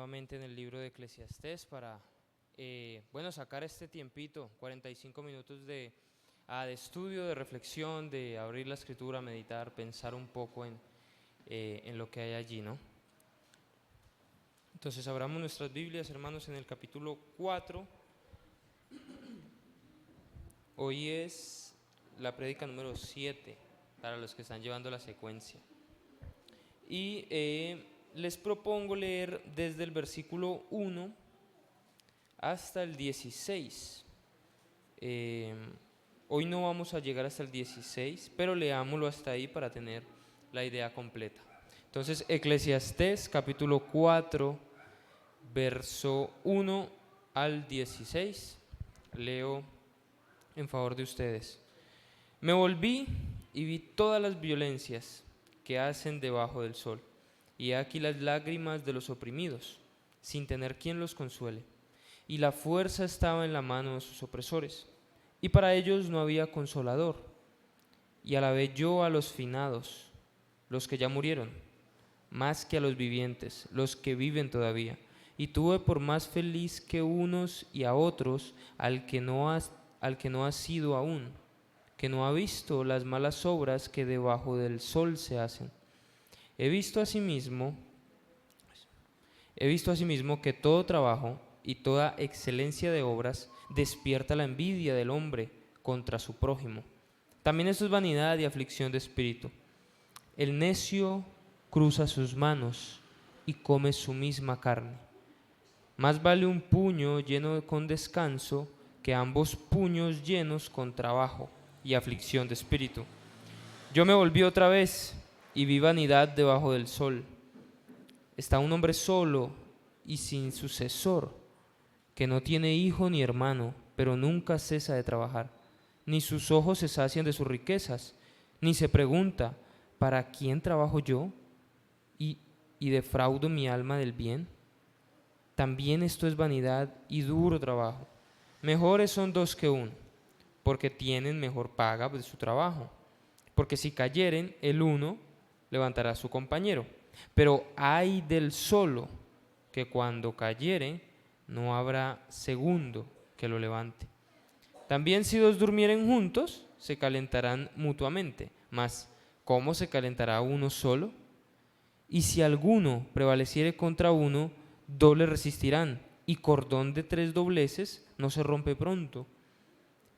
nuevamente en el libro de Eclesiastés para, sacar este tiempito, 45 minutos de estudio, de reflexión, de abrir la escritura, meditar, pensar un poco en lo que hay allí, ¿no? Entonces abramos nuestras Biblias, hermanos, en el capítulo 4. Hoy es la prédica número 7 para los que están llevando la secuencia. Y les propongo leer desde el versículo 1 hasta el 16. Hoy no vamos a llegar hasta el 16, pero leámoslo hasta ahí para tener la idea completa. Entonces, Eclesiastés capítulo 4, verso 1 al 16, leo en favor de ustedes. Me volví y vi todas las violencias que hacen debajo del sol, y aquí las lágrimas de los oprimidos, sin tener quien los consuele, y la fuerza estaba en la mano de sus opresores, y para ellos no había consolador. Y alabé yo a los finados, los que ya murieron, más que a los vivientes, los que viven todavía, y tuve por más feliz que unos y a otros al que no ha sido aún, que no ha visto las malas obras que debajo del sol se hacen. He visto asimismo que todo trabajo y toda excelencia de obras despierta la envidia del hombre contra su prójimo. También esto es vanidad y aflicción de espíritu. El necio cruza sus manos y come su misma carne. Más vale un puño lleno con descanso que ambos puños llenos con trabajo y aflicción de espíritu. Yo me volví otra vez y vi vanidad debajo del sol. Está un hombre solo y sin sucesor, que no tiene hijo ni hermano, pero nunca cesa de trabajar. Ni sus ojos se sacian de sus riquezas, ni se pregunta, ¿para quién trabajo yo y defraudo mi alma del bien? También esto es vanidad y duro trabajo. Mejores son dos que uno, porque tienen mejor paga de su trabajo. Porque si cayeren, el uno levantará a su compañero. Pero ay del solo, que cuando cayere, no habrá segundo que lo levante. También si dos durmieren juntos, se calentarán mutuamente. Mas, ¿cómo se calentará uno solo? Y si alguno prevaleciere contra uno, doble resistirán, y cordón de 3 dobleces no se rompe pronto.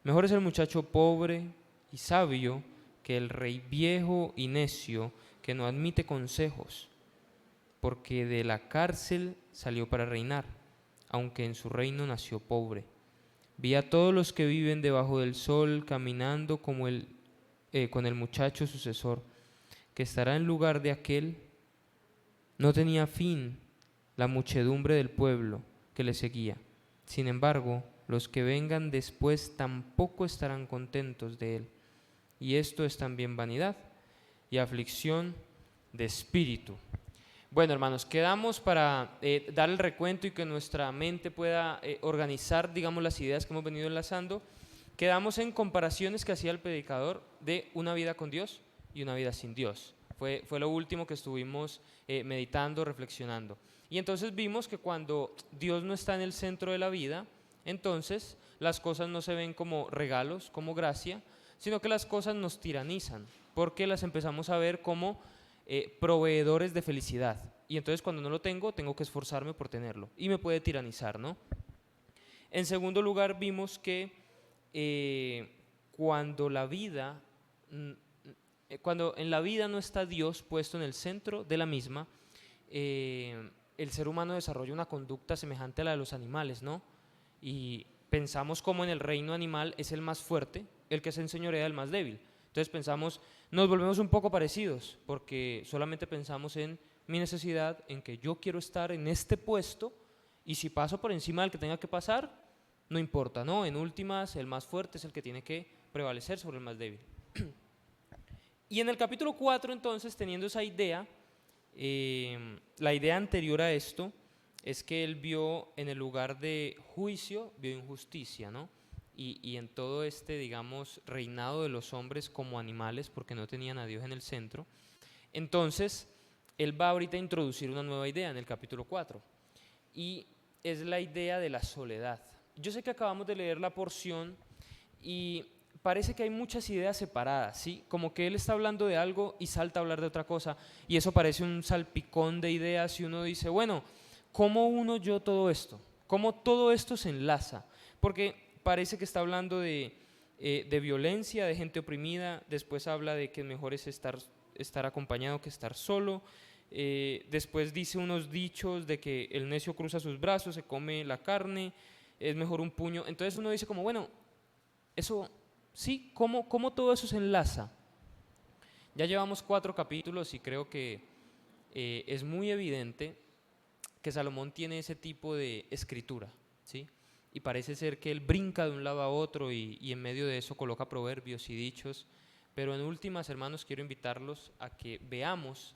Mejor es el muchacho pobre y sabio que el rey viejo y necio que no admite consejos, porque de la cárcel salió para reinar, aunque en su reino nació pobre. Vi a todos los que viven debajo del sol caminando como con el muchacho sucesor, que estará en lugar de aquel. No tenía fin la muchedumbre del pueblo que le seguía. Sin embargo, los que vengan después tampoco estarán contentos de él. Y esto es también vanidad y aflicción de espíritu. Bueno, hermanos, quedamos para dar el recuento y que nuestra mente pueda organizar, digamos, las ideas que hemos venido enlazando. Quedamos en comparaciones que hacía el predicador de una vida con Dios y una vida sin Dios. Fue lo último que estuvimos meditando, reflexionando. Y entonces vimos que cuando Dios no está en el centro de la vida, entonces las cosas no se ven como regalos, como gracia, sino que las cosas nos tiranizan, porque las empezamos a ver como proveedores de felicidad. Y entonces cuando no lo tengo que esforzarme por tenerlo. Y me puede tiranizar, ¿no? En segundo lugar, vimos que cuando en la vida no está Dios puesto en el centro de la misma, el ser humano desarrolla una conducta semejante a la de los animales, ¿no? Y pensamos como en el reino animal es el más fuerte, el que se enseñorea del más débil. Entonces nos volvemos un poco parecidos, porque solamente pensamos en mi necesidad, en que yo quiero estar en este puesto, y si paso por encima del que tenga que pasar, no importa, ¿no? En últimas, el más fuerte es el que tiene que prevalecer sobre el más débil. Y en el capítulo 4, entonces, teniendo esa idea, la idea anterior a esto es que él vio en el lugar de juicio, vio injusticia, ¿no? Y en todo este, digamos, reinado de los hombres como animales, porque no tenían a Dios en el centro. Entonces, él va ahorita a introducir una nueva idea en el capítulo 4. y es la idea de la soledad. Yo sé que acabamos de leer la porción y parece que hay muchas ideas separadas, ¿sí? Como que él está hablando de algo y salta a hablar de otra cosa, y eso parece un salpicón de ideas y uno dice, bueno, ¿cómo uno yo todo esto? ¿Cómo todo esto se enlaza? Porque parece que está hablando de violencia, de gente oprimida, después habla de que mejor es estar acompañado que estar solo, después dice unos dichos de que el necio cruza sus brazos, se come la carne, es mejor un puño. Entonces uno dice como, bueno, eso, sí, ¿cómo todo eso se enlaza? Ya llevamos 4 capítulos y creo que es muy evidente que Salomón tiene ese tipo de escritura, ¿sí? Y parece ser que él brinca de un lado a otro y en medio de eso coloca proverbios y dichos, pero en últimas, hermanos, quiero invitarlos a que veamos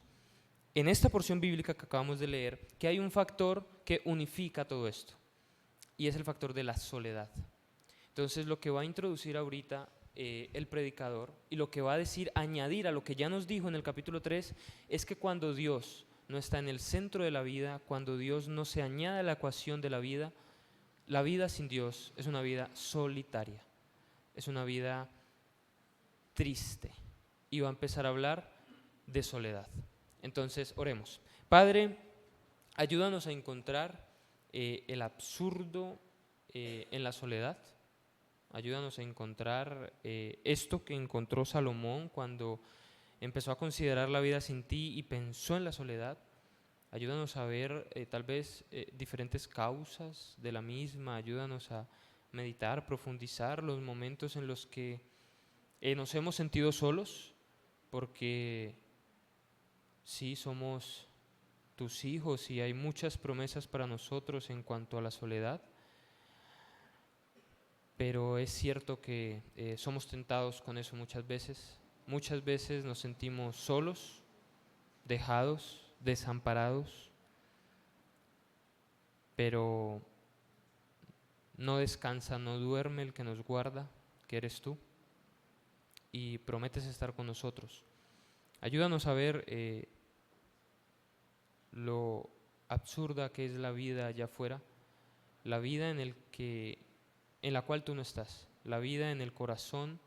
en esta porción bíblica que acabamos de leer que hay un factor que unifica todo esto, y es el factor de la soledad. Entonces lo que va a introducir ahorita el predicador y lo que va a decir, añadir a lo que ya nos dijo en el capítulo 3, es que cuando Dios no está en el centro de la vida, cuando Dios no se añade a la ecuación de la vida sin Dios es una vida solitaria, es una vida triste, y va a empezar a hablar de soledad. Entonces oremos. Padre, ayúdanos a encontrar el absurdo en la soledad. Ayúdanos a encontrar esto que encontró Salomón cuando empezó a considerar la vida sin ti y pensó en la soledad. Ayúdanos a ver tal vez diferentes causas de la misma. Ayúdanos a meditar, profundizar los momentos en los que nos hemos sentido solos, porque sí somos tus hijos y hay muchas promesas para nosotros en cuanto a la soledad. Pero es cierto que somos tentados con eso muchas veces. Muchas veces nos sentimos solos, dejados, desamparados, pero no descansa, no duerme el que nos guarda, que eres tú, y prometes estar con nosotros. Ayúdanos a ver lo absurda que es la vida allá afuera, la vida en la cual tú no estás, la vida en el corazón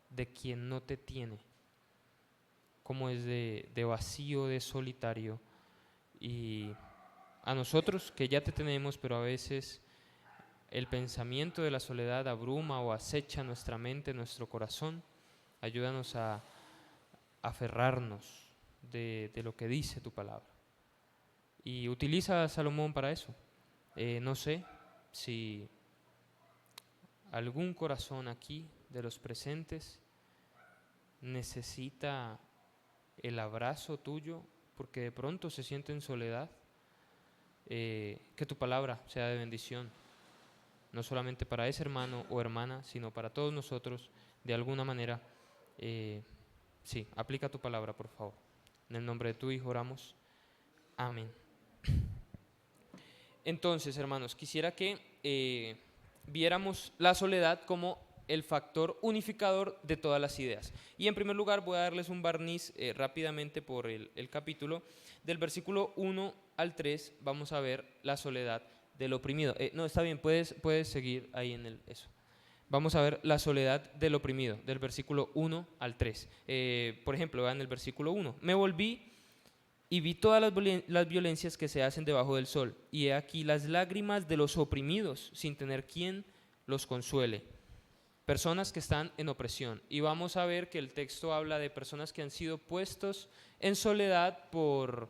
de quien no te tiene, como es de vacío, de solitario, y a nosotros que ya te tenemos, pero a veces el pensamiento de la soledad abruma o acecha nuestra mente, nuestro corazón. Ayúdanos a aferrarnos de lo que dice tu palabra, y utiliza a Salomón para eso. No sé si algún corazón aquí de los presentes necesita el abrazo tuyo porque de pronto se siente en soledad, que tu palabra sea de bendición, no solamente para ese hermano o hermana, sino para todos nosotros de alguna manera. Sí, aplica tu palabra, por favor. En el nombre de tu Hijo oramos. Amén. Entonces, hermanos, quisiera que viéramos la soledad como el factor unificador de todas las ideas. Y en primer lugar voy a darles un barniz rápidamente por el capítulo. Del versículo 1 al 3 vamos a ver la soledad del oprimido. No, está bien, puedes seguir ahí en eso. Vamos a ver la soledad del oprimido, del versículo 1 al 3. Por ejemplo, vean el versículo 1. Me volví y vi todas las violencias que se hacen debajo del sol, y he aquí las lágrimas de los oprimidos, sin tener quien los consuele. Personas que están en opresión. Y vamos a ver que el texto habla de personas que han sido puestos en soledad por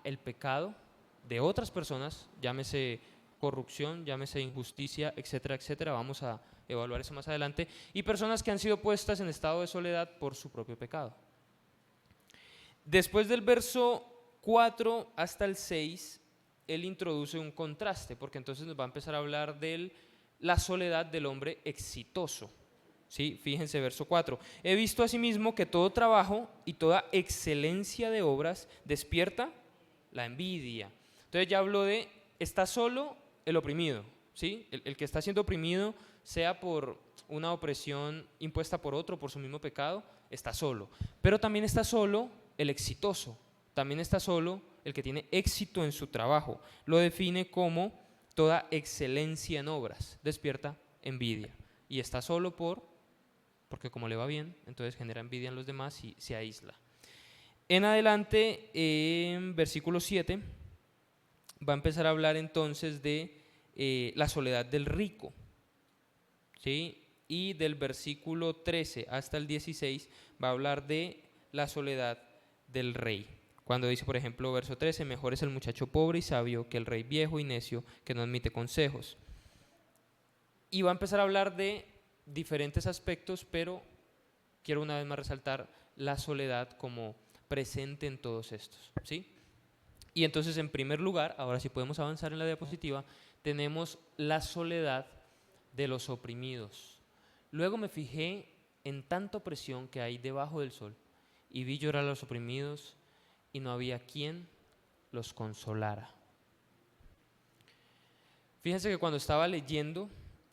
el pecado de otras personas, llámese corrupción, llámese injusticia, etcétera, etcétera. Vamos a evaluar eso más adelante. Y personas que han sido puestas en estado de soledad por su propio pecado. Después del verso 4 hasta el 6, él introduce un contraste, porque entonces nos va a empezar a hablar de la soledad del hombre exitoso. ¿Sí? Fíjense, verso 4. He visto asimismo que todo trabajo y toda excelencia de obras despierta la envidia. Entonces ya habló de, está solo el oprimido, ¿sí? El que está siendo oprimido, sea por una opresión impuesta por otro, por su mismo pecado, está solo. Pero también está solo el exitoso, también está solo el que tiene éxito en su trabajo. Lo define como toda excelencia en obras, despierta envidia. Y está solo porque como le va bien, entonces genera envidia en los demás y se aísla. En adelante, en versículo 7, va a empezar a hablar entonces de la soledad del rico, ¿sí? Y del versículo 13 hasta el 16 va a hablar de la soledad del rey. Cuando dice, por ejemplo, verso 13, mejor es el muchacho pobre y sabio que el rey viejo y necio que no admite consejos. Y va a empezar a hablar de diferentes aspectos, pero quiero una vez más resaltar la soledad como presente en todos estos, ¿sí? Y entonces, en primer lugar, ahora sí podemos avanzar en la diapositiva, tenemos la soledad de los oprimidos. Luego me fijé en tanta opresión que hay debajo del sol y vi llorar a los oprimidos y no había quien los consolara. Fíjense que cuando estaba leyendo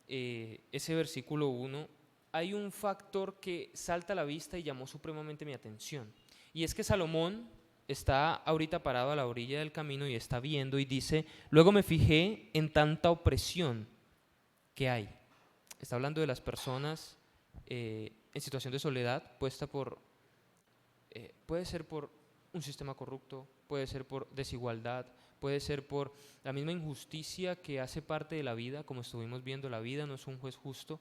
ese versículo 1, hay un factor que salta a la vista y llamó supremamente mi atención. Y es que Salomón está ahorita parado a la orilla del camino y está viendo y dice, luego me fijé en tanta opresión que hay. Está hablando de las personas en situación de soledad puesta puede ser por un sistema corrupto, puede ser por desigualdad, puede ser por la misma injusticia que hace parte de la vida, como estuvimos viendo, la vida no es un juez justo.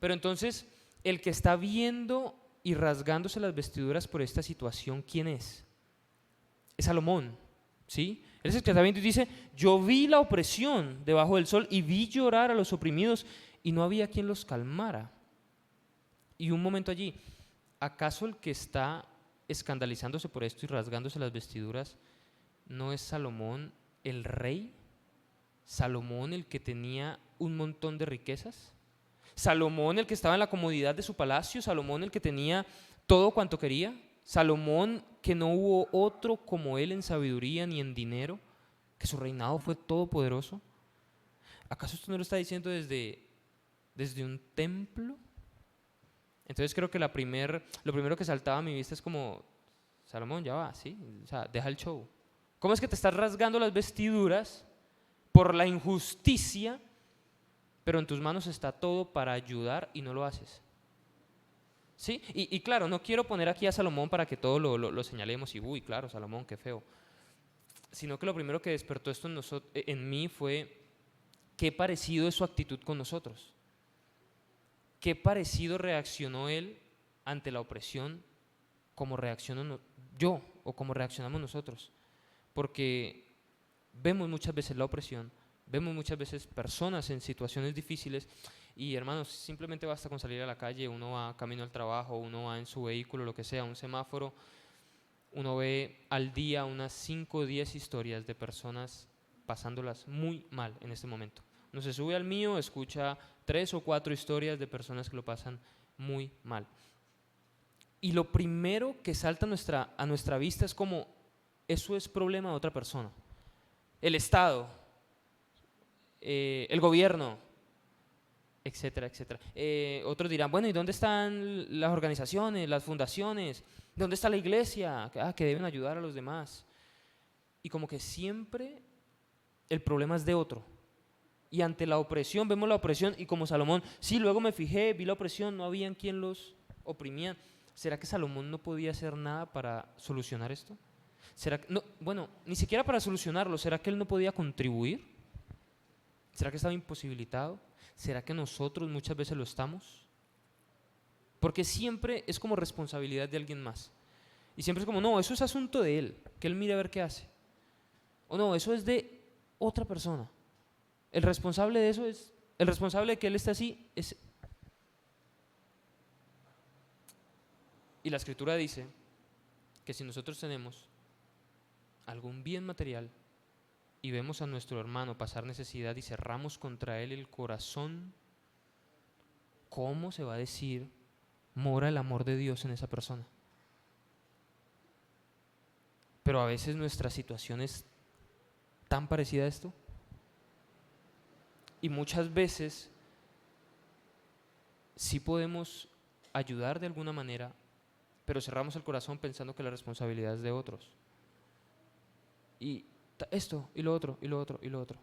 Pero entonces, el que está viendo y rasgándose las vestiduras por esta situación, ¿quién es? Es Salomón, ¿sí? Él es el que está viendo y dice, yo vi la opresión debajo del sol y vi llorar a los oprimidos y no había quien los calmara. Y un momento allí, ¿acaso el que está escandalizándose por esto y rasgándose las vestiduras no es Salomón el rey? ¿Salomón el que tenía un montón de riquezas? ¿Salomón el que estaba en la comodidad de su palacio? ¿Salomón el que tenía todo cuanto quería? ¿Salomón que no hubo otro como él en sabiduría ni en dinero? ¿Que su reinado fue todopoderoso? ¿Acaso esto no lo está diciendo desde un templo? Entonces creo que lo primero que saltaba a mi vista es como, Salomón, ya va, ¿sí? O sea, deja el show. ¿Cómo es que te estás rasgando las vestiduras por la injusticia, pero en tus manos está todo para ayudar y no lo haces? ¿Sí? Y claro, no quiero poner aquí a Salomón para que todo lo señalemos y, uy, claro, Salomón, qué feo. Sino que lo primero que despertó esto en mí fue qué parecido es su actitud con nosotros. ¿Qué parecido reaccionó él ante la opresión como reacciono yo o como reaccionamos nosotros? Porque vemos muchas veces la opresión, vemos muchas veces personas en situaciones difíciles y hermanos, simplemente basta con salir a la calle, uno va camino al trabajo, uno va en su vehículo, lo que sea, un semáforo, uno ve al día unas 5 o 10 historias de personas pasándolas muy mal en este momento. Uno se sube al mío, escucha 3 o 4 historias de personas que lo pasan muy mal. Y lo primero que salta a nuestra vista es como, eso es problema de otra persona. El Estado, el gobierno, etcétera, etcétera. Otros dirán, bueno, ¿y dónde están las organizaciones, las fundaciones? ¿Dónde está la iglesia? Que deben ayudar a los demás. Y como que siempre el problema es de otro. Y ante la opresión, vemos la opresión y como Salomón, sí, luego me fijé, vi la opresión, no había quien los oprimía. ¿Será que Salomón no podía hacer nada para solucionar esto? ¿Será que, no, bueno, ni siquiera para solucionarlo, ¿será que él no podía contribuir? ¿Será que estaba imposibilitado? ¿Será que nosotros muchas veces lo estamos? Porque siempre es como responsabilidad de alguien más. Y siempre es como, no, eso es asunto de él, que él mire a ver qué hace. O no, eso es de otra persona. El responsable de eso es, el responsable de que él esté así es... Y la Escritura dice que si nosotros tenemos algún bien material y vemos a nuestro hermano pasar necesidad y cerramos contra él el corazón, ¿cómo se va a decir mora el amor de Dios en esa persona? Pero a veces nuestra situación es tan parecida a esto. Y muchas veces sí podemos ayudar de alguna manera, pero cerramos el corazón pensando que la responsabilidad es de otros. y esto, y lo otro, y lo otro, y lo otro.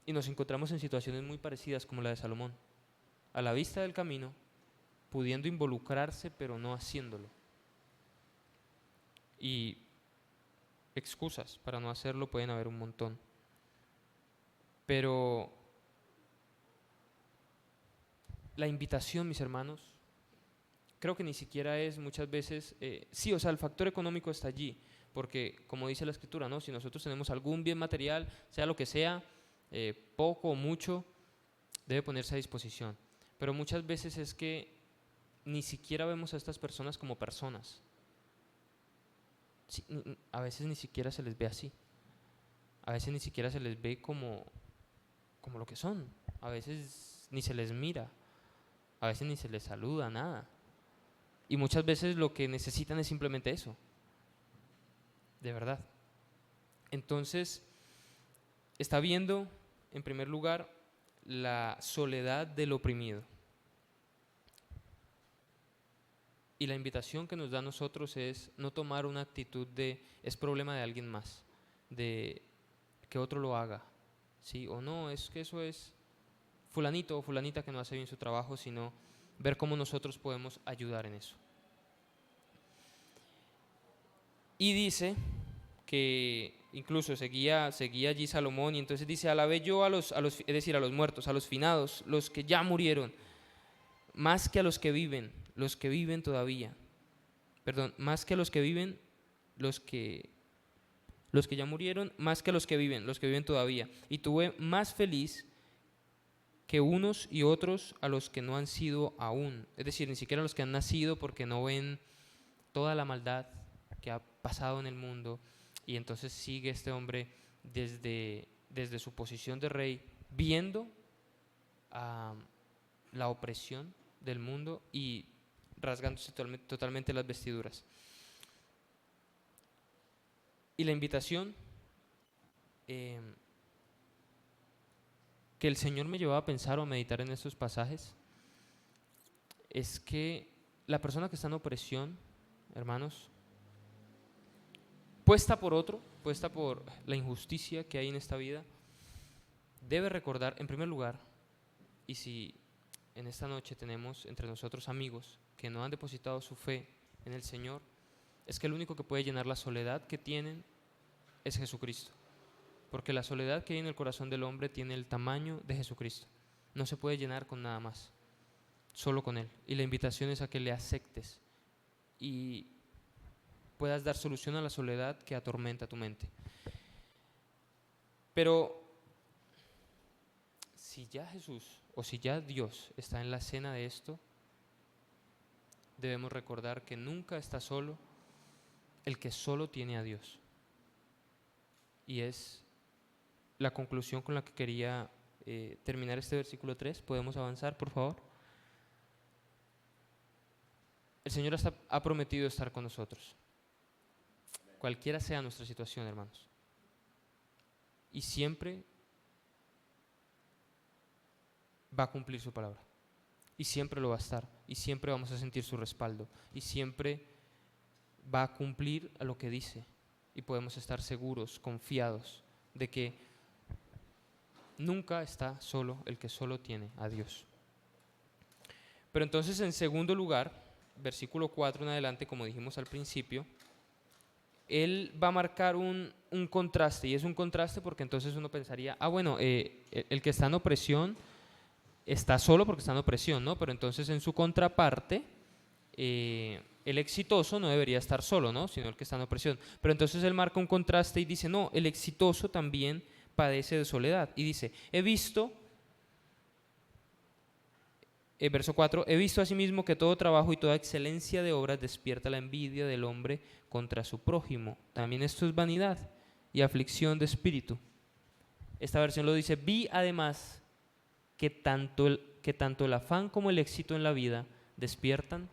Y nos encontramos en situaciones muy parecidas como la de Salomón, a la vista del camino, pudiendo involucrarse pero no haciéndolo. Y excusas para no hacerlo pueden haber un montón. Pero la invitación, mis hermanos, creo que ni siquiera es muchas veces, sí, o sea, el factor económico está allí, porque como dice la Escritura, ¿no? Si nosotros tenemos algún bien material, sea lo que sea, poco o mucho, debe ponerse a disposición. Pero muchas veces es que ni siquiera vemos a estas personas como personas. Sí, a veces ni siquiera se les ve así. A veces ni siquiera se les ve como lo que son. A veces ni se les mira. A veces ni se les saluda, nada. Y muchas veces lo que necesitan es simplemente eso. De verdad. Entonces, está viendo, en primer lugar, la soledad del oprimido. Y la invitación que nos da a nosotros es no tomar una actitud de es problema de alguien más, de que otro lo haga, ¿sí? O no, es que eso es fulanito o fulanita que no hace bien su trabajo, sino ver cómo nosotros podemos ayudar en eso. Y dice que incluso seguía allí Salomón y entonces dice, alabé yo es decir, a los muertos, a los finados, los que ya murieron, más que a los que viven todavía. Perdón, más que a los que viven, los que ya murieron, más que a los que viven todavía. Y tuve más feliz que unos y otros a los que no han sido aún. Es decir, ni siquiera los que han nacido porque no ven toda la maldad que ha pasado en el mundo. Y entonces sigue este hombre desde su posición de rey, viendo la opresión del mundo y rasgándose totalmente las vestiduras. Y la invitación que el Señor me llevaba a pensar o a meditar en estos pasajes es que la persona que está en opresión, hermanos, puesta por la injusticia que hay en esta vida, debe recordar, en primer lugar, y si en esta noche tenemos entre nosotros amigos que no han depositado su fe en el Señor, es que el único que puede llenar la soledad que tienen es Jesucristo. Porque la soledad que hay en el corazón del hombre tiene el tamaño de Jesucristo. No se puede llenar con nada más, solo con Él. Y la invitación es a que le aceptes y puedas dar solución a la soledad que atormenta tu mente. Pero si ya Jesús o si ya Dios está en la escena de esto, debemos recordar que nunca está solo el que solo tiene a Dios. Y es la conclusión con la que quería terminar este versículo 3. ¿Podemos avanzar, por favor? El Señor ha prometido estar con nosotros, cualquiera sea nuestra situación, hermanos. Y siempre va a cumplir su palabra. Y siempre lo va a estar. Y siempre vamos a sentir su respaldo. Y siempre va a cumplir a lo que dice. Y podemos estar seguros, confiados, de que nunca está solo el que solo tiene a Dios. Pero entonces, en segundo lugar, versículo 4 en adelante, como dijimos al principio, él va a marcar un contraste, y es un contraste porque entonces uno pensaría, bueno, el que está en opresión está solo porque está en opresión, ¿no? Pero entonces en su contraparte, el exitoso no debería estar solo, ¿no? Sino el que está en opresión. Pero entonces él marca un contraste y dice, no, el exitoso también padece de soledad. Y dice, verso 4, he visto asimismo que todo trabajo y toda excelencia de obras despierta la envidia del hombre contra su prójimo. También esto es vanidad y aflicción de espíritu. Esta versión lo dice, vi además que tanto el afán como el éxito en la vida despiertan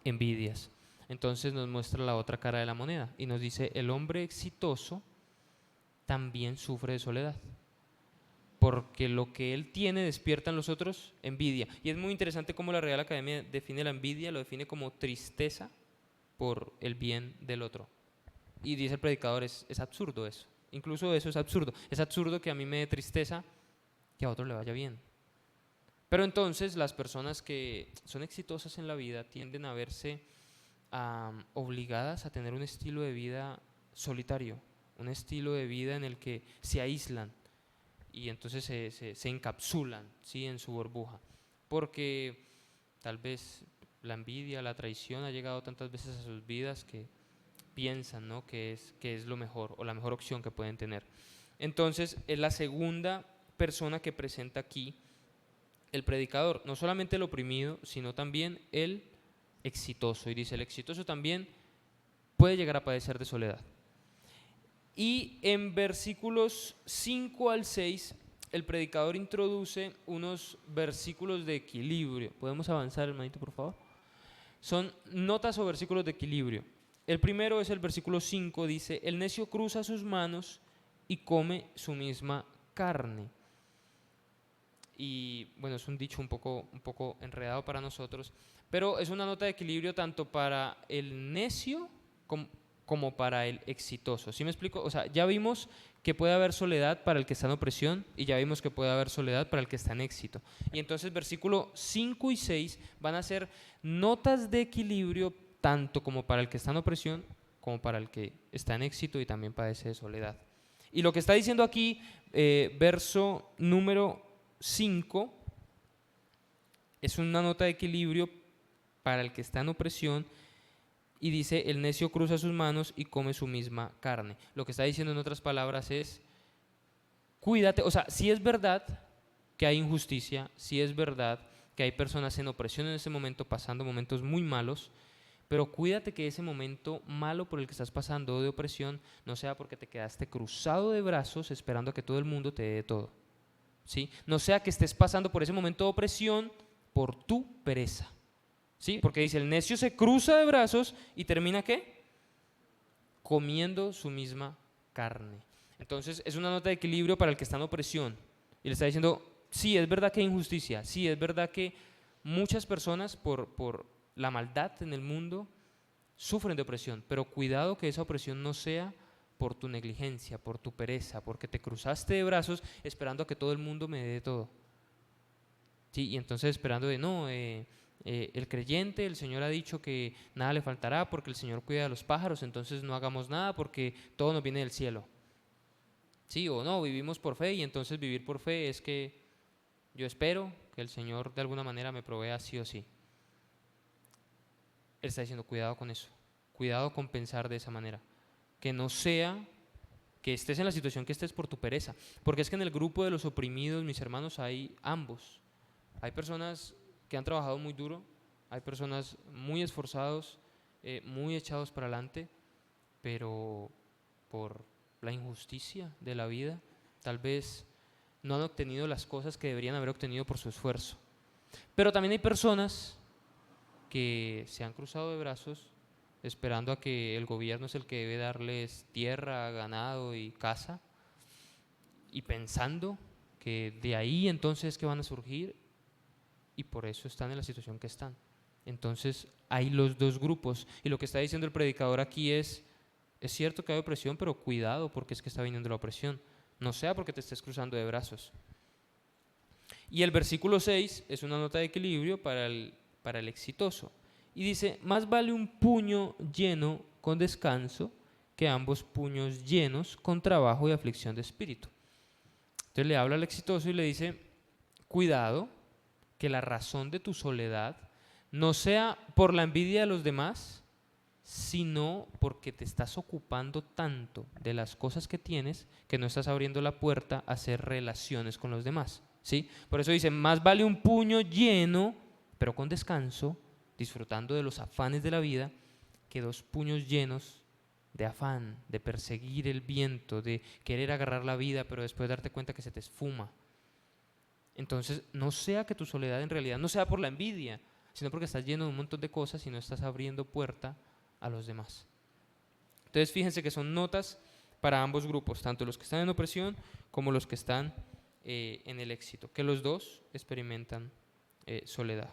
envidias. Entonces nos muestra la otra cara de la moneda y nos dice, el hombre exitoso también sufre de soledad, porque lo que él tiene despierta en los otros envidia. Y es muy interesante cómo la Real Academia define la envidia, lo define como tristeza por el bien del otro. Y dice el predicador, es absurdo eso. Incluso eso es absurdo. Es absurdo que a mí me dé tristeza que a otro le vaya bien. Pero entonces las personas que son exitosas en la vida tienden a verse obligadas a tener un estilo de vida solitario, un estilo de vida en el que se aíslan y entonces se encapsulan, ¿sí?, en su burbuja, porque tal vez la envidia, la traición ha llegado tantas veces a sus vidas que piensan, ¿no?, que es lo mejor o la mejor opción que pueden tener. Entonces es la segunda persona que presenta aquí el predicador, no solamente el oprimido, sino también el exitoso. Y dice, el exitoso también puede llegar a padecer de soledad. Y en versículos 5 al 6, el predicador introduce unos versículos de equilibrio. ¿Podemos avanzar, hermanito, por favor? Son notas o versículos de equilibrio. El primero es el versículo 5, dice, el necio cruza sus manos y come su misma carne. Y bueno, es un dicho un poco enredado para nosotros, pero es una nota de equilibrio tanto para el necio como para el exitoso. ¿Sí me explico? O sea, ya vimos que puede haber soledad para el que está en opresión y ya vimos que puede haber soledad para el que está en éxito. Y entonces versículo 5 y 6 van a ser notas de equilibrio tanto como para el que está en opresión como para el que está en éxito y también padece de soledad. Y lo que está diciendo aquí, verso número 5, es una nota de equilibrio para el que está en opresión y dice, el necio cruza sus manos y come su misma carne. Lo que está diciendo en otras palabras es, cuídate, o sea, si es verdad que hay injusticia, si es verdad que hay personas en opresión en ese momento pasando momentos muy malos, pero cuídate que ese momento malo por el que estás pasando de opresión no sea porque te quedaste cruzado de brazos esperando a que todo el mundo te dé todo. ¿Sí? No sea que estés pasando por ese momento de opresión por tu pereza. ¿Sí? Porque dice, el necio se cruza de brazos y termina ¿qué? Comiendo su misma carne. Entonces es una nota de equilibrio para el que está en opresión. Y le está diciendo, sí, es verdad que hay injusticia, sí, es verdad que muchas personas por la maldad en el mundo sufren de opresión, pero cuidado que esa opresión no sea por tu negligencia, por tu pereza, porque te cruzaste de brazos esperando a que todo el mundo me dé todo. Sí, y entonces esperando de no, el creyente, el Señor ha dicho que nada le faltará porque el Señor cuida a los pájaros, entonces no hagamos nada porque todo nos viene del cielo. Sí, o no, vivimos por fe y entonces vivir por fe es que yo espero que el Señor de alguna manera me provea sí o sí. Él está diciendo, cuidado con eso, cuidado con pensar de esa manera. Que no sea que estés en la situación que estés por tu pereza. Porque es que en el grupo de los oprimidos, mis hermanos, hay ambos. Hay personas que han trabajado muy duro, hay personas muy esforzados, muy echados para adelante, pero por la injusticia de la vida, tal vez no han obtenido las cosas que deberían haber obtenido por su esfuerzo. Pero también hay personas que se han cruzado de brazos esperando a que el gobierno es el que debe darles tierra, ganado y casa, y pensando que de ahí entonces que van a surgir, y por eso están en la situación que están. Entonces hay los dos grupos, y lo que está diciendo el predicador aquí es cierto que hay opresión, pero cuidado porque es que está viniendo la opresión, no sea porque te estés cruzando de brazos. Y el versículo 6 es una nota de equilibrio para el exitoso. Y dice, más vale un puño lleno con descanso que ambos puños llenos con trabajo y aflicción de espíritu. Entonces le habla al exitoso y le dice, cuidado que la razón de tu soledad no sea por la envidia de los demás, sino porque te estás ocupando tanto de las cosas que tienes que no estás abriendo la puerta a hacer relaciones con los demás. ¿Sí? Por eso dice, más vale un puño lleno, pero con descanso, disfrutando de los afanes de la vida, que dos puños llenos de afán, de perseguir el viento, de querer agarrar la vida, pero después darte cuenta que se te esfuma. Entonces, no sea que tu soledad en realidad no sea por la envidia, sino porque estás lleno de un montón de cosas y no estás abriendo puerta a los demás. Entonces, fíjense que son notas para ambos grupos, tanto los que están en opresión como los que están en el éxito, que los dos experimentan soledad.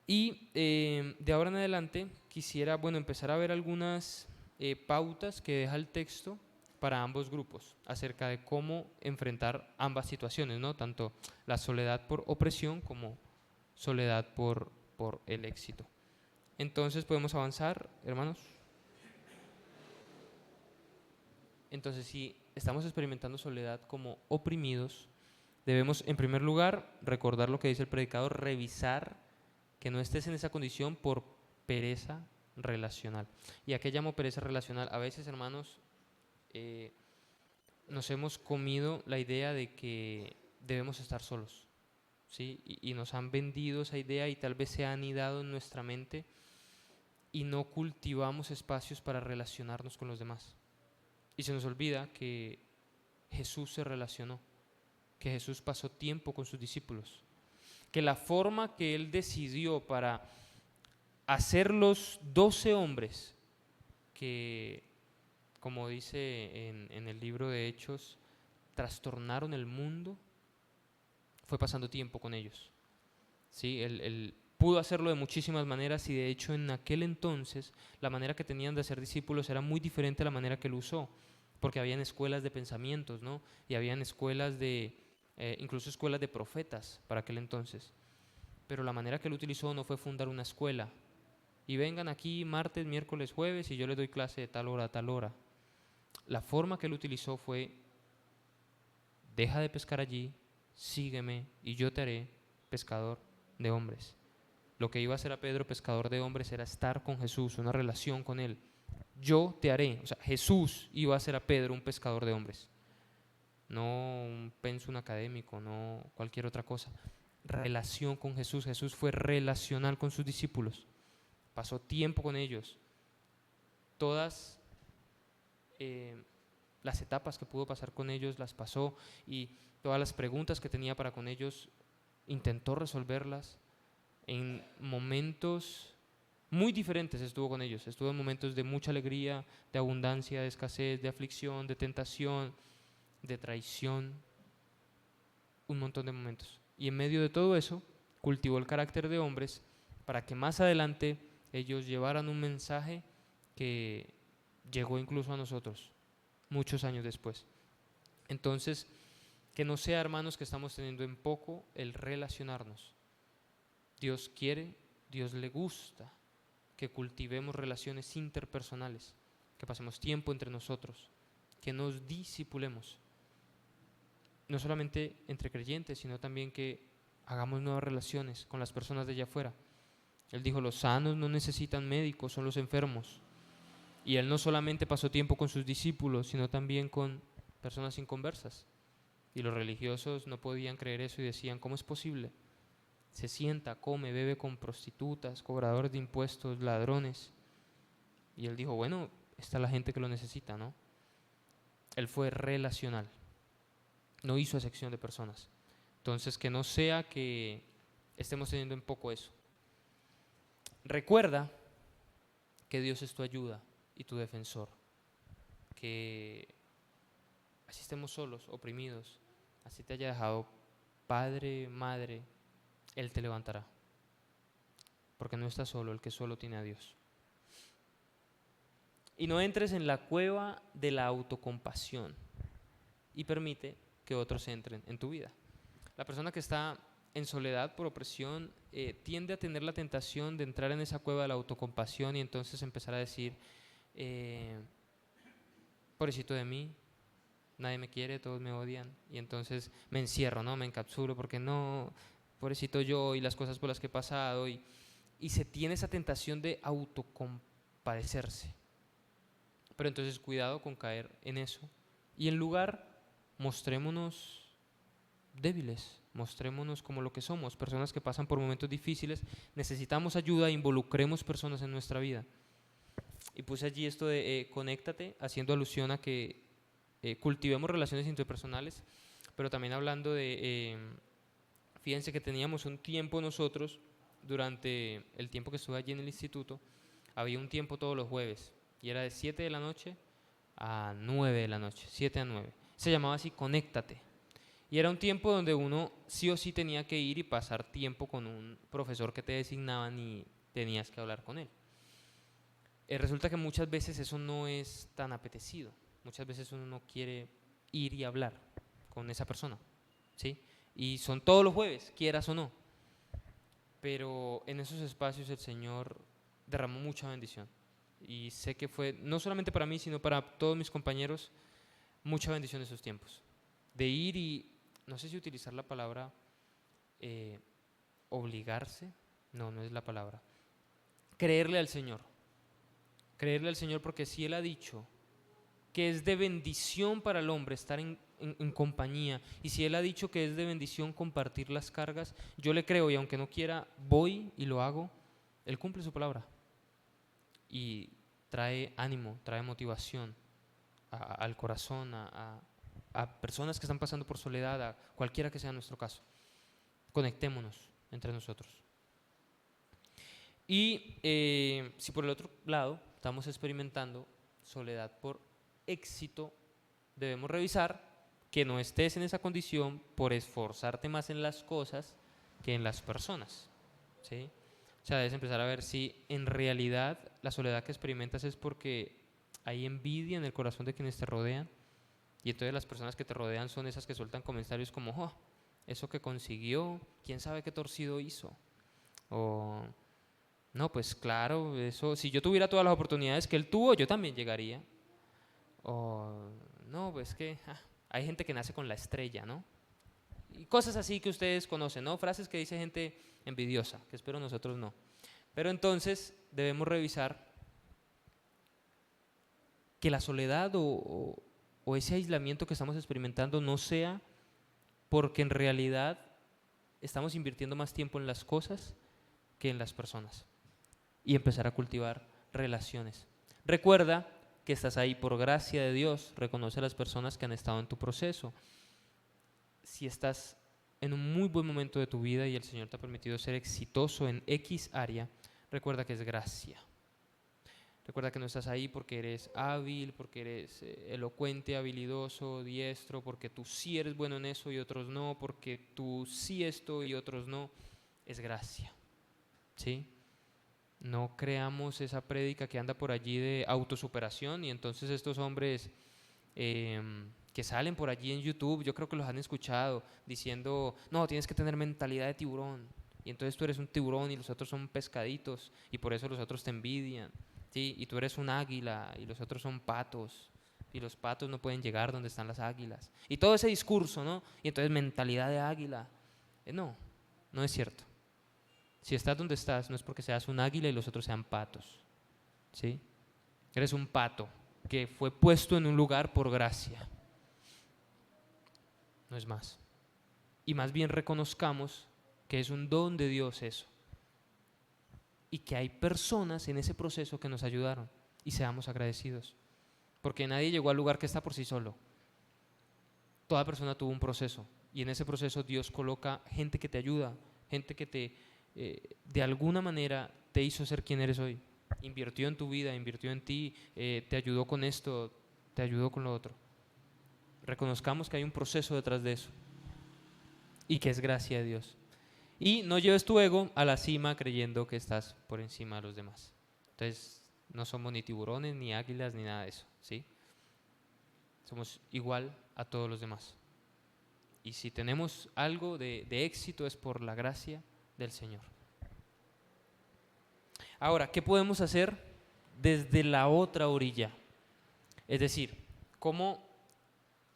Y de ahora en adelante quisiera, bueno, empezar a ver algunas pautas que deja el texto para ambos grupos acerca de cómo enfrentar ambas situaciones, ¿no? Tanto la soledad por opresión como soledad por el éxito. Entonces podemos avanzar, hermanos. Entonces, si estamos experimentando soledad como oprimidos, debemos en primer lugar recordar lo que dice el predicador, revisar que no estés en esa condición por pereza relacional. ¿Y a qué llamo pereza relacional? A veces, hermanos, nos hemos comido la idea de que debemos estar solos, ¿sí? Y nos han vendido esa idea y tal vez se ha anidado en nuestra mente y no cultivamos espacios para relacionarnos con los demás. Y se nos olvida que Jesús se relacionó, que Jesús pasó tiempo con sus discípulos, que la forma que Él decidió para hacer los 12 hombres que, como dice en el libro de Hechos, trastornaron el mundo, fue pasando tiempo con ellos. ¿Sí? Él pudo hacerlo de muchísimas maneras y de hecho en aquel entonces la manera que tenían de hacer discípulos era muy diferente a la manera que él usó, porque habían escuelas de pensamientos, ¿no? Y habían escuelas incluso escuelas de profetas para aquel entonces. Pero la manera que él utilizó no fue fundar una escuela y vengan aquí martes, miércoles, jueves y yo les doy clase de tal hora a tal hora. La forma que él utilizó fue: deja de pescar allí, sígueme y yo te haré pescador de hombres. Lo que iba a hacer a Pedro pescador de hombres era estar con Jesús, una relación con Él. Yo te haré, o sea, Jesús iba a hacer a Pedro un pescador de hombres, no un pensum académico, no cualquier otra cosa. Relación con Jesús. Jesús fue relacional con sus discípulos, pasó tiempo con ellos. Todas las etapas que pudo pasar con ellos las pasó y todas las preguntas que tenía para con ellos intentó resolverlas. En momentos muy diferentes estuvo con ellos. Estuvo en momentos de mucha alegría, de abundancia, de escasez, de aflicción, de tentación, de traición, un montón de momentos. Y en medio de todo eso, cultivó el carácter de hombres para que más adelante ellos llevaran un mensaje que llegó incluso a nosotros, muchos años después. Entonces, que no sea, hermanos, que estamos teniendo en poco el relacionarnos. Dios quiere, Dios le gusta que cultivemos relaciones interpersonales, que pasemos tiempo entre nosotros, que nos discipulemos, no solamente entre creyentes, sino también que hagamos nuevas relaciones con las personas de allá afuera. Él dijo, los sanos no necesitan médicos, son los enfermos. Y él no solamente pasó tiempo con sus discípulos, sino también con personas inconversas. Y los religiosos no podían creer eso y decían, ¿cómo es posible? Se sienta, come, bebe con prostitutas, cobradores de impuestos, ladrones. Y él dijo, bueno, esta es la gente que lo necesita, ¿no? Él fue relacional, no hizo acepción de personas. Entonces, que no sea que estemos teniendo en poco eso. Recuerda que Dios es tu ayuda y tu defensor, que así estemos solos, oprimidos, así te haya dejado padre, madre, Él te levantará, porque no estás solo, el que solo tiene a Dios. Y no entres en la cueva de la autocompasión y permite que otros entren en tu vida. La persona que está en soledad por opresión tiende a tener la tentación de entrar en esa cueva de la autocompasión y entonces empezar a decir, pobrecito de mí, nadie me quiere, todos me odian, y entonces me encierro, ¿no? Me encapsulo porque no, pobrecito yo y las cosas por las que he pasado, y se tiene esa tentación de autocompadecerse. Pero entonces cuidado con caer en eso y en lugar mostrémonos débiles, mostrémonos como lo que somos, personas que pasan por momentos difíciles, necesitamos ayuda, involucremos personas en nuestra vida. Y puse allí esto de conéctate, haciendo alusión a que cultivemos relaciones interpersonales, pero también hablando de, fíjense que teníamos un tiempo nosotros, durante el tiempo que estuve allí en el instituto, había un tiempo todos los jueves, y era de 7 de la noche a 9 de la noche, 7 a 9. Se llamaba así, conéctate. Y era un tiempo donde uno sí o sí tenía que ir y pasar tiempo con un profesor que te designaban y tenías que hablar con él. Resulta que muchas veces eso no es tan apetecido. Muchas veces uno no quiere ir y hablar con esa persona, ¿sí? Y son todos los jueves, quieras o no. Pero en esos espacios el Señor derramó mucha bendición. Y sé que fue, no solamente para mí, sino para todos mis compañeros, mucha bendición esos tiempos. De ir y, no sé si utilizar la palabra obligarse, no, no es la palabra. Creerle al Señor. Creerle al Señor porque si Él ha dicho que es de bendición para el hombre estar en compañía, y si Él ha dicho que es de bendición compartir las cargas, yo le creo y aunque no quiera, voy y lo hago. Él cumple su palabra y trae ánimo, trae motivación al corazón, a personas que están pasando por soledad, a cualquiera que sea nuestro caso. Conectémonos entre nosotros. Y si por el otro lado estamos experimentando soledad por éxito, debemos revisar que no estés en esa condición por esforzarte más en las cosas que en las personas, ¿sí? O sea, debes empezar a ver si en realidad la soledad que experimentas es porque hay envidia en el corazón de quienes te rodean, y entonces las personas que te rodean son esas que sueltan comentarios como, oh, eso que consiguió, quién sabe qué torcido hizo, o no, pues claro, eso, si yo tuviera todas las oportunidades que él tuvo, yo también llegaría. O no, pues que hay gente que nace con la estrella, ¿no? Y cosas así que ustedes conocen, ¿no? Frases que dice gente envidiosa, que espero nosotros no. Pero entonces debemos revisar que la soledad o ese aislamiento que estamos experimentando no sea porque en realidad estamos invirtiendo más tiempo en las cosas que en las personas. Y empezar a cultivar relaciones. Recuerda que estás ahí por gracia de Dios, reconoce a las personas que han estado en tu proceso. Si estás en un muy buen momento de tu vida y el Señor te ha permitido ser exitoso en X área, recuerda que es gracia. Recuerda que no estás ahí porque eres hábil, porque eres elocuente, habilidoso, diestro, porque tú sí eres bueno en eso y otros no, porque tú sí esto y otros no. Es gracia, ¿sí? No creamos esa prédica que anda por allí de autosuperación y entonces estos hombres que salen por allí en YouTube, yo creo que los han escuchado diciendo, no, tienes que tener mentalidad de tiburón y entonces tú eres un tiburón y los otros son pescaditos y por eso los otros te envidian, ¿sí? Y tú eres un águila y los otros son patos y los patos no pueden llegar donde están las águilas y todo ese discurso, ¿no? Y entonces mentalidad de águila, no, no es cierto. Si estás donde estás, no es porque seas un águila y los otros sean patos, ¿sí? Eres un pato que fue puesto en un lugar por gracia. No es más. Y más bien reconozcamos que es un don de Dios eso. Y que hay personas en ese proceso que nos ayudaron. Y seamos agradecidos. Porque nadie llegó al lugar que está por sí solo. Toda persona tuvo un proceso. Y en ese proceso Dios coloca gente que te ayuda, gente que de alguna manera te hizo ser quien eres hoy. Invirtió en tu vida, invirtió en ti, te ayudó con esto, te ayudó con lo otro. Reconozcamos que hay un proceso detrás de eso y que es gracia de Dios. Y no lleves tu ego a la cima creyendo que estás por encima de los demás. Entonces, no somos ni tiburones, ni águilas, ni nada de eso, ¿sí? Somos igual a todos los demás. Y si tenemos algo de éxito es por la gracia del Señor. Ahora, ¿qué podemos hacer desde la otra orilla? Es decir, ¿cómo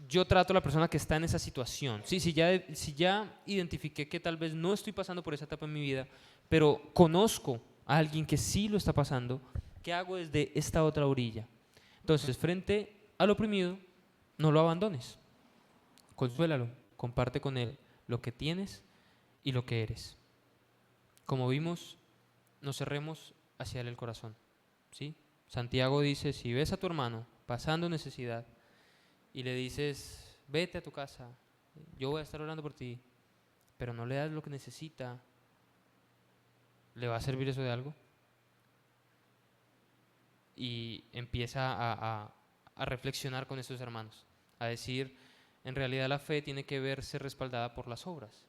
yo trato a la persona que está en esa situación? Sí, si ya identifiqué que tal vez no estoy pasando por esa etapa en mi vida, pero conozco a alguien que sí lo está pasando, ¿qué hago desde esta otra orilla? Entonces, frente al oprimido, no lo abandones. Consuélalo, comparte con él lo que tienes y lo que eres. Como vimos, no cerremos hacia él el corazón, ¿sí? Santiago dice, si ves a tu hermano pasando necesidad y le dices, vete a tu casa, yo voy a estar orando por ti, pero no le das lo que necesita, ¿le va a servir eso de algo? Y empieza a reflexionar con esos hermanos, a decir, En realidad la fe tiene que verse respaldada por las obras.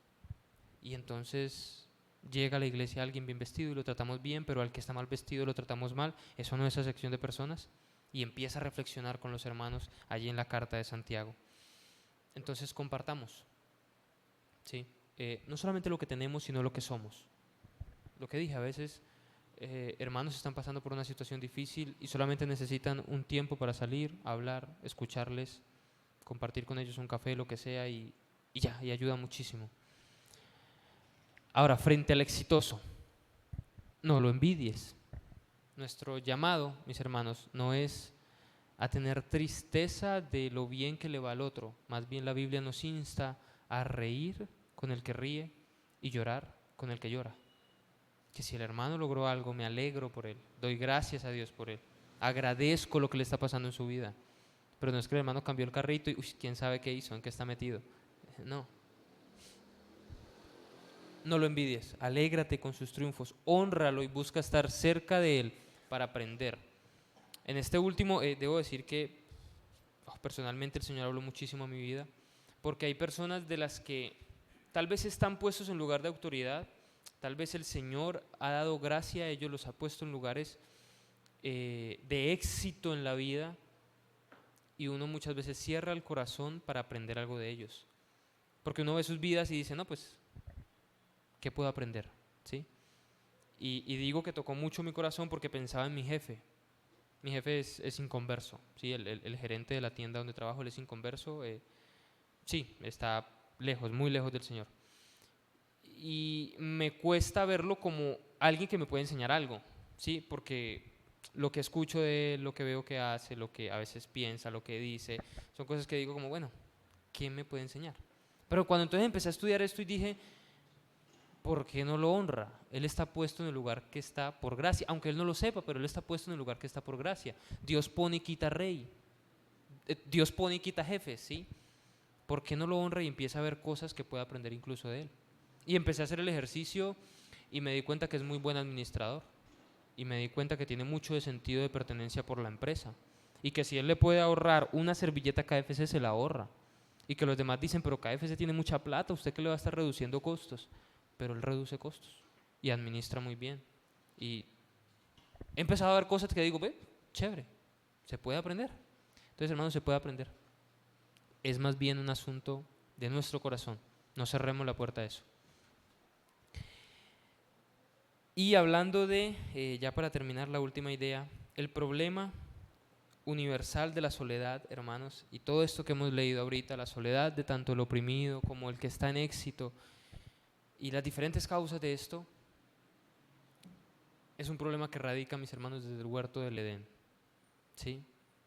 Y entonces llega a la iglesia alguien bien vestido y lo tratamos bien, pero al que está mal vestido lo tratamos mal. Eso no es acepción de personas. Y empieza a reflexionar con los hermanos allí en la carta de Santiago. Entonces compartamos, ¿sí? No solamente lo que tenemos, sino lo que somos. Lo que dije, a veces hermanos están pasando por una situación difícil y solamente necesitan un tiempo para salir, hablar, escucharles, compartir con ellos un café, lo que sea, y ya, y ayuda muchísimo. Ahora, frente al exitoso, no lo envidies. Nuestro llamado, mis hermanos, no es a tener tristeza de lo bien que le va al otro. Más bien la Biblia nos insta a reír con el que ríe y llorar con el que llora. Que si el hermano logró algo, me alegro por él, doy gracias a Dios por él, agradezco lo que le está pasando en su vida. Pero no es que el hermano cambió el carrito y quién sabe qué hizo, en qué está metido. No. No lo envidies, alégrate con sus triunfos, hónralo y busca estar cerca de él para aprender. En este último, debo decir que personalmente el Señor habló muchísimo a mi vida, porque hay personas de las que tal vez están puestos en lugar de autoridad, tal vez el Señor ha dado gracia a ellos, los ha puesto en lugares de éxito en la vida, y uno muchas veces cierra el corazón para aprender algo de ellos. Porque uno ve sus vidas y dice, no, pues, ¿qué puedo aprender? ¿Sí? Y digo que tocó mucho mi corazón porque pensaba en mi jefe. Mi jefe es inconverso, ¿sí? El gerente de la tienda donde trabajo, él es inconverso. Sí, está lejos, muy lejos del Señor. Y me cuesta verlo como alguien que me puede enseñar algo, ¿sí? Porque lo que escucho de él, lo que veo que hace, lo que a veces piensa, lo que dice, son cosas que digo como, bueno, ¿quién me puede enseñar? Pero cuando entonces empecé a estudiar esto y dije, ¿por qué no lo honra? Él está puesto en el lugar que está por gracia, aunque él no lo sepa, pero él está puesto en el lugar que está por gracia. Dios pone y quita rey, Dios pone y quita jefes, ¿sí? ¿Por qué no lo honra y empieza a ver cosas que puede aprender incluso de él? Y empecé a hacer el ejercicio y me di cuenta que es muy buen administrador. Y me di cuenta que tiene mucho de sentido de pertenencia por la empresa. Y que si él le puede ahorrar una servilleta a KFC, se la ahorra. Y que los demás dicen, pero KFC tiene mucha plata, ¿usted qué le va a estar reduciendo costos? Pero él reduce costos y administra muy bien. Y he empezado a ver cosas que digo, ve, chévere, se puede aprender. Entonces, hermanos, se puede aprender. Es más bien un asunto de nuestro corazón. No cerremos la puerta a eso. Y hablando de, ya para terminar la última idea, el problema universal de la soledad, hermanos, y todo esto que hemos leído ahorita, la soledad de tanto el oprimido como el que está en éxito, y las diferentes causas de esto, es un problema que radica, mis hermanos, desde el huerto del Edén. ¿Sí?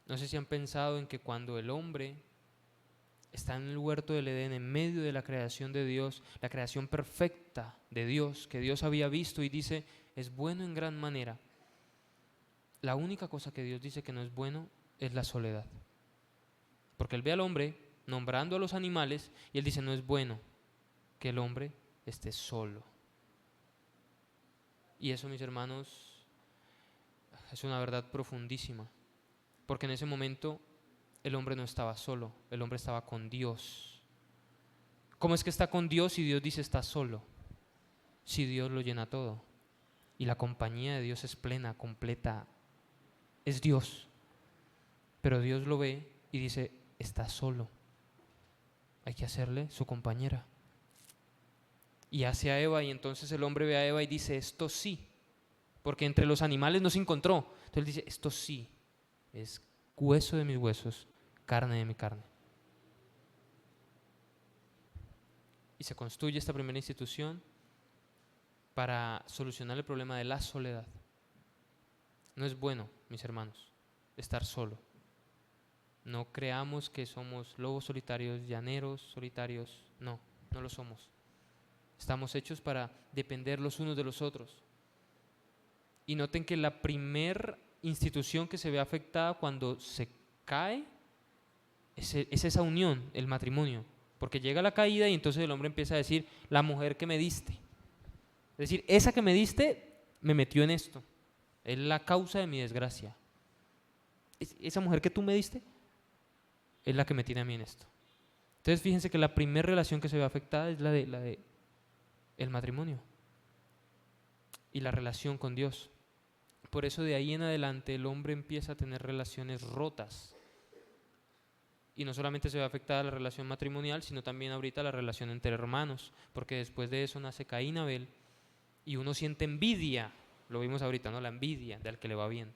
No sé si han pensado en que cuando el hombre está en el huerto del Edén, en medio de la creación de Dios, la creación perfecta de Dios, que Dios había visto y dice, es bueno en gran manera. La única cosa que Dios dice que no es bueno es la soledad. Porque Él ve al hombre nombrando a los animales y Él dice, no es bueno que el hombre esté solo. Y eso, mis hermanos, es una verdad profundísima. Porque en ese momento el hombre no estaba solo, el hombre estaba con Dios. ¿Cómo es que está con Dios si Dios dice está solo? Si Dios lo llena todo. Y la compañía de Dios es plena, completa. Es Dios. Pero Dios lo ve y dice, está solo. Hay que hacerle su compañera. Y hace a Eva, y entonces el hombre ve a Eva y dice, esto sí. Porque entre los animales no se encontró. Entonces él dice, esto sí. Es hueso de mis huesos, carne de mi carne. Y se construye esta primera institución para solucionar el problema de la soledad. No es bueno, mis hermanos, estar solo. No creamos que somos lobos solitarios, llaneros solitarios. No, no lo somos. Estamos hechos para depender los unos de los otros. Y noten que la primer institución que se ve afectada cuando se cae es esa unión, el matrimonio. Porque llega la caída y entonces el hombre empieza a decir, la mujer que me diste. Es decir, esa que me diste me metió en esto. Es la causa de mi desgracia. Esa mujer que tú me diste es la que me tiene a mí en esto. Entonces fíjense que la primera relación que se ve afectada es la de el matrimonio y la relación con Dios. Por eso de ahí en adelante el hombre empieza a tener relaciones rotas. Y no solamente se ve afectada la relación matrimonial, sino también ahorita la relación entre hermanos, porque después de eso nace Caín y Abel, y uno siente envidia, lo vimos ahorita, ¿no? La envidia del que le va bien.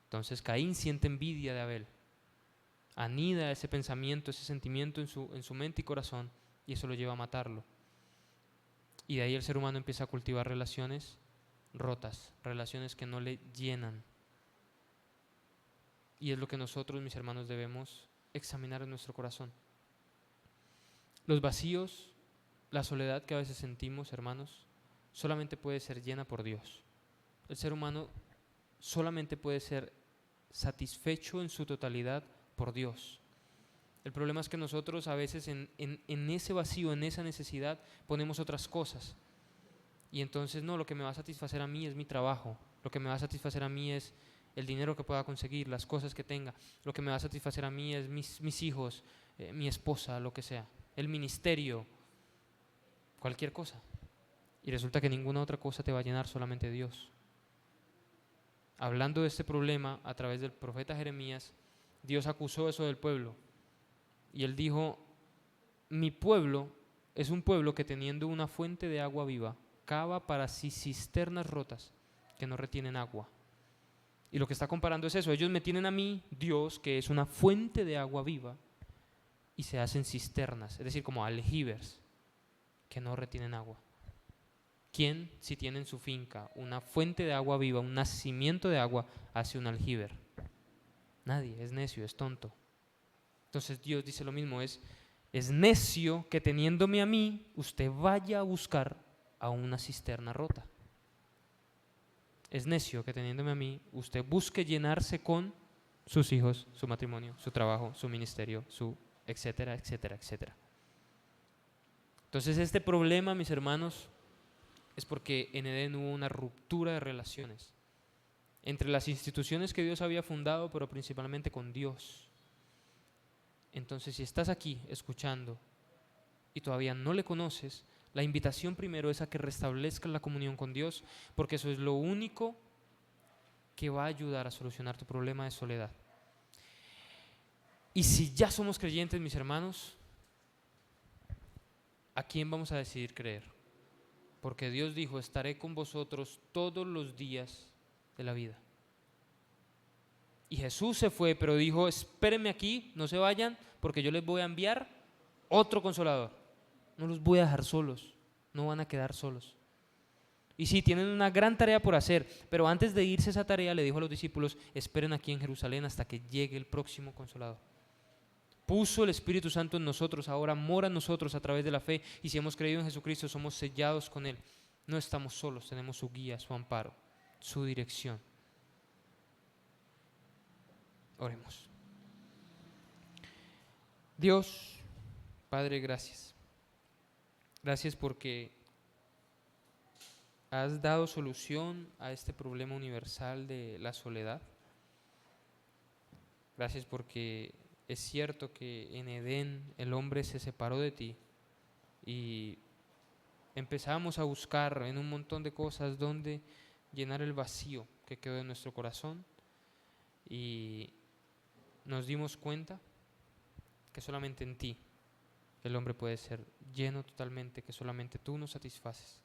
Entonces Caín siente envidia de Abel, anida ese pensamiento, ese sentimiento en su mente y corazón, y eso lo lleva a matarlo. Y de ahí el ser humano empieza a cultivar relaciones rotas, relaciones que no le llenan. Y es lo que nosotros, mis hermanos, debemos examinar en nuestro corazón. Los vacíos, la soledad que a veces sentimos, hermanos, solamente puede ser llena por Dios. El ser humano solamente puede ser satisfecho en su totalidad por Dios. El problema es que nosotros a veces en ese vacío, en esa necesidad, ponemos otras cosas. Y entonces no, lo que me va a satisfacer a mí es mi trabajo, lo que me va a satisfacer a mí es el dinero que pueda conseguir, las cosas que tenga, lo que me va a satisfacer a mí es mis hijos, mi esposa, lo que sea, el ministerio, cualquier cosa. Y resulta que ninguna otra cosa te va a llenar, solamente Dios. Hablando de este problema a través del profeta Jeremías, Dios acusó eso del pueblo. Y él dijo, mi pueblo es un pueblo que teniendo una fuente de agua viva, cava para sí cisternas rotas que no retienen agua. Y lo que está comparando es eso, ellos me tienen a mí, Dios, que es una fuente de agua viva, y se hacen cisternas, es decir, como aljibes que no retienen agua. ¿Quién, si tiene en su finca una fuente de agua viva, un nacimiento de agua, hace un aljibe? Nadie, es necio, es tonto. Entonces Dios dice lo mismo, es necio que teniéndome a mí, usted vaya a buscar a una cisterna rota. Es necio que teniéndome a mí, usted busque llenarse con sus hijos, su matrimonio, su trabajo, su ministerio, su etcétera, etcétera, etcétera. Entonces este problema, mis hermanos, es porque en Edén hubo una ruptura de relaciones entre las instituciones que Dios había fundado, pero principalmente con Dios. Entonces, si estás aquí escuchando y todavía no le conoces, la invitación primero es a que restablezcas la comunión con Dios, porque eso es lo único que va a ayudar a solucionar tu problema de soledad. Y si ya somos creyentes, mis hermanos, ¿a quién vamos a decidir creer? Porque Dios dijo, estaré con vosotros todos los días de la vida. Y Jesús se fue, pero dijo, espérenme aquí, no se vayan, porque yo les voy a enviar otro consolador. No los voy a dejar solos, no van a quedar solos. Y sí, tienen una gran tarea por hacer, pero antes de irse a esa tarea le dijo a los discípulos, esperen aquí en Jerusalén hasta que llegue el próximo consolador. Puso el Espíritu Santo en nosotros, ahora mora en nosotros a través de la fe, y si hemos creído en Jesucristo somos sellados con Él. No estamos solos, tenemos su guía, su amparo, su dirección. Oremos. Dios, Padre, gracias. Gracias porque has dado solución a este problema universal de la soledad. Gracias porque es cierto que en Edén el hombre se separó de ti y empezamos a buscar en un montón de cosas donde llenar el vacío que quedó en nuestro corazón y nos dimos cuenta que solamente en ti el hombre puede ser lleno totalmente, que solamente tú nos satisfaces.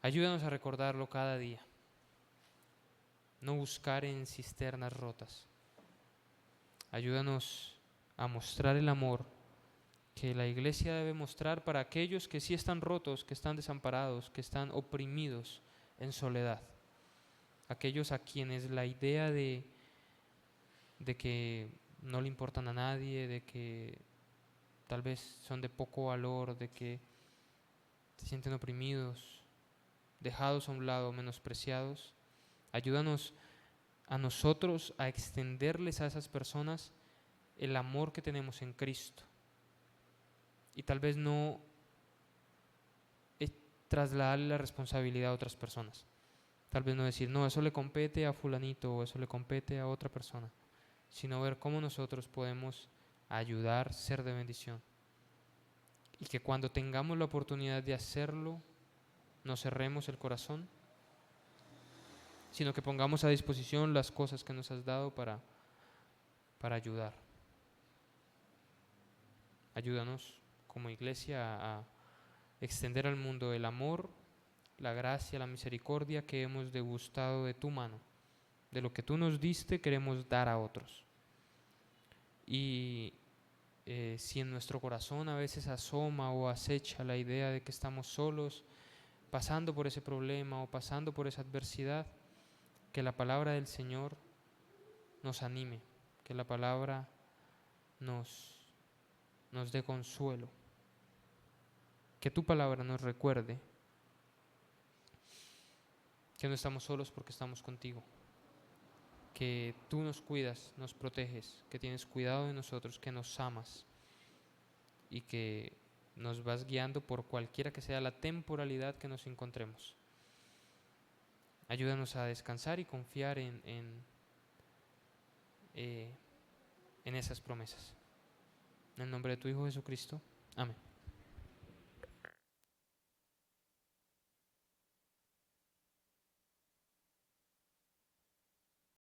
Ayúdanos a recordarlo cada día, no buscar en cisternas rotas. Ayúdanos a mostrar el amor que la iglesia debe mostrar para aquellos que sí están rotos, que están desamparados, que están oprimidos en soledad. Aquellos a quienes la idea de que no le importan a nadie, de que tal vez son de poco valor, de que se sienten oprimidos, dejados a un lado, menospreciados. Ayúdanos a nosotros a extenderles a esas personas el amor que tenemos en Cristo. Y tal vez no trasladarle la responsabilidad a otras personas. Tal vez no decir, no, eso le compete a fulanito o eso le compete a otra persona, sino ver cómo nosotros podemos a ayudar, ser de bendición. Y que cuando tengamos la oportunidad de hacerlo, no cerremos el corazón, sino que pongamos a disposición las cosas que nos has dado para ayudar. Ayúdanos como iglesia a extender al mundo el amor, la gracia, la misericordia que hemos degustado de tu mano. De lo que tú nos diste queremos dar a otros. Y si en nuestro corazón a veces asoma o acecha la idea de que estamos solos, pasando por ese problema o pasando por esa adversidad, que la palabra del Señor nos anime, que la palabra nos dé consuelo, que tu palabra nos recuerde que no estamos solos porque estamos contigo, que tú nos cuidas, nos proteges, que tienes cuidado de nosotros, que nos amas y que nos vas guiando por cualquiera que sea la temporalidad que nos encontremos. Ayúdanos a descansar y confiar en esas promesas. En el nombre de tu Hijo Jesucristo. Amén.